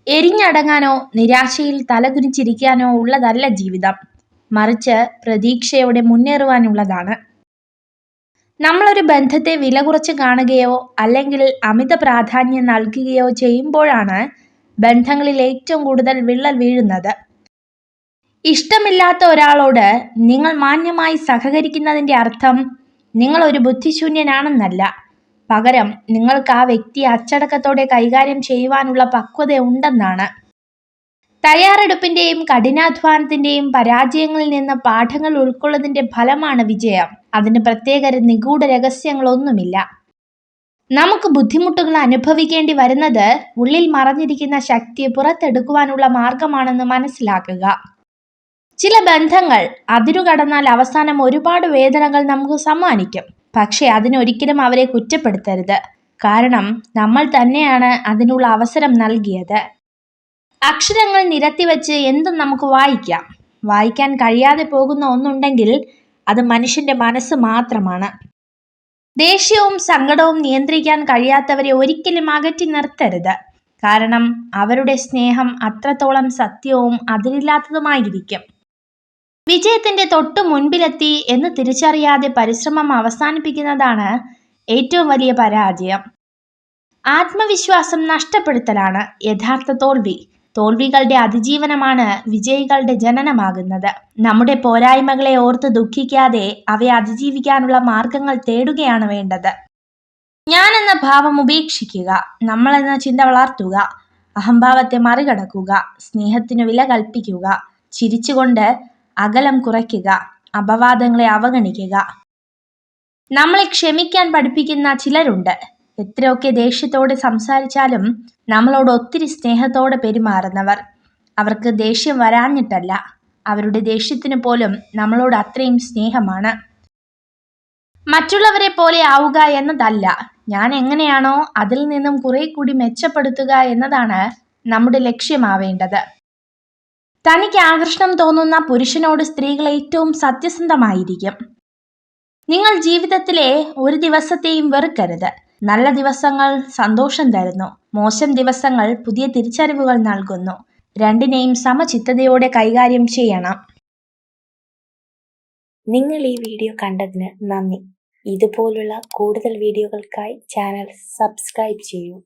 എരിഞ്ഞടങ്ങാനോ നിരാശയിൽ തലകുനിച്ചിരിക്കാനോ ഉള്ളതല്ല ജീവിതം, മറിച്ച് പ്രതീക്ഷയോടെ മുന്നേറുവാനുള്ളതാണ്. നമ്മളൊരു ബന്ധത്തെ വില കുറച്ച് കാണുകയോ അല്ലെങ്കിൽ അമിത പ്രാധാന്യം നൽകുകയോ ചെയ്യുമ്പോഴാണ് ബന്ധങ്ങളിൽ ഏറ്റവും കൂടുതൽ വിള്ളൽ വീഴുന്നത്. ഇഷ്ടമില്ലാത്ത ഒരാളോട് നിങ്ങൾ മാന്യമായി സഹകരിക്കുന്നതിൻ്റെ അർത്ഥം നിങ്ങൾ ഒരു ബുദ്ധിശൂന്യനാണെന്നല്ല. പകരം നിങ്ങൾക്ക് ആ വ്യക്തിയെ അച്ചടക്കത്തോടെ കൈകാര്യം ചെയ്യുവാനുള്ള പക്വത ഉണ്ടെന്നാണ്. തയ്യാറെടുപ്പിന്റെയും കഠിനാധ്വാനത്തിന്റെയും പരാജയങ്ങളിൽ നിന്ന് പാഠങ്ങൾ ഉൾക്കൊള്ളുന്നതിന്റെ ഫലമാണ് വിജയം. അതിന് പ്രത്യേക നിഗൂഢ രഹസ്യങ്ങളൊന്നുമില്ല. നമുക്ക് ബുദ്ധിമുട്ടുകൾ അനുഭവിക്കേണ്ടി വരുന്നത് ഉള്ളിൽ മറഞ്ഞിരിക്കുന്ന ശക്തിയെ പുറത്തെടുക്കുവാനുള്ള മാർഗമാണെന്ന് മനസ്സിലാക്കുക. ചില ബന്ധങ്ങൾ അതിരുകടന്നാൽ അവസാനം ഒരുപാട് വേദനകൾ നമുക്ക് സമ്മാനിക്കും. പക്ഷെ അതിനൊരിക്കലും അവരെ കുറ്റപ്പെടുത്തരുത്. കാരണം നമ്മൾ തന്നെയാണ് അതിനുള്ള അവസരം നൽകിയത്. അക്ഷരങ്ങൾ നിരത്തിവെച്ച് എന്തും നമുക്ക് വായിക്കാം. വായിക്കാൻ കഴിയാതെ പോകുന്ന ഒന്നുണ്ടെങ്കിൽ അത് മനുഷ്യന്റെ മനസ്സ് മാത്രമാണ്. ദേഷ്യവും സങ്കടവും നിയന്ത്രിക്കാൻ കഴിയാത്തവരെ ഒരിക്കലും അകറ്റി നിർത്തരുത്. കാരണം അവരുടെ സ്നേഹം അത്രത്തോളം സത്യവും അതിരില്ലാത്തതുമായിരിക്കും. വിജയത്തിന്റെ തൊട്ടു മുൻപിലെത്തി എന്ന് തിരിച്ചറിയാതെ പരിശ്രമം അവസാനിപ്പിക്കുന്നതാണ് ഏറ്റവും വലിയ പരാജയം. ആത്മവിശ്വാസം നഷ്ടപ്പെടുത്തലാണ് യഥാർത്ഥ തോൽവി. തോൽവികളുടെ അതിജീവനമാണ് വിജയികളുടെ ജനനമാകുന്നത്. നമ്മുടെ പോരായ്മകളെ ഓർത്ത് ദുഃഖിക്കാതെ അവയെ അതിജീവിക്കാനുള്ള മാർഗങ്ങൾ തേടുകയാണ് വേണ്ടത്. ഞാനെന്ന ഭാവം ഉപേക്ഷിക്കുക, നമ്മളെന്ന ചിന്ത വളർത്തുക, അഹംഭാവത്തെ മറികടക്കുക, സ്നേഹത്തിനു വില കൽപ്പിക്കുക, ചിരിച്ചുകൊണ്ട് അകലം കുറയ്ക്കുക, അപവാദങ്ങളെ അവഗണിക്കുക. നമ്മളെ ക്ഷമിക്കാൻ പഠിപ്പിക്കുന്ന ചിലരുണ്ട്. എത്രയൊക്കെ ദേഷ്യത്തോടെ സംസാരിച്ചാലും നമ്മളോട് ഒത്തിരി സ്നേഹത്തോടെ പെരുമാറുന്നവർ. അവർക്ക് ദേഷ്യം വരാഞ്ഞിട്ടല്ല, അവരുടെ ദേഷ്യത്തിന് പോലും നമ്മളോട് അത്രയും സ്നേഹമാണ്. മറ്റുള്ളവരെ പോലെ ആവുക എന്നതല്ല, ഞാൻ എങ്ങനെയാണോ അതിൽ നിന്നും കുറെ കൂടി മെച്ചപ്പെടുത്തുക എന്നതാണ് നമ്മുടെ ലക്ഷ്യമാവേണ്ടത്. തനിക്ക് ആകർഷണം തോന്നുന്ന പുരുഷനോട് സ്ത്രീകൾ ഏറ്റവും സത്യസന്ധമായിരിക്കും. നിങ്ങൾ ജീവിതത്തിലെ ഒരു ദിവസത്തെയും വെറുക്കരുത്. നല്ല ദിവസങ്ങൾ സന്തോഷം തരുന്നു, മോശം ദിവസങ്ങൾ പുതിയ തിരിച്ചറിവുകൾ നൽകുന്നു. രണ്ടിനെയും സമചിത്തതയോടെ കൈകാര്യം ചെയ്യണം. നിങ്ങൾ ഈ വീഡിയോ കണ്ടതിന് നന്ദി. ഇതുപോലുള്ള കൂടുതൽ വീഡിയോകൾക്കായി ചാനൽ സബ്സ്ക്രൈബ് ചെയ്യൂ.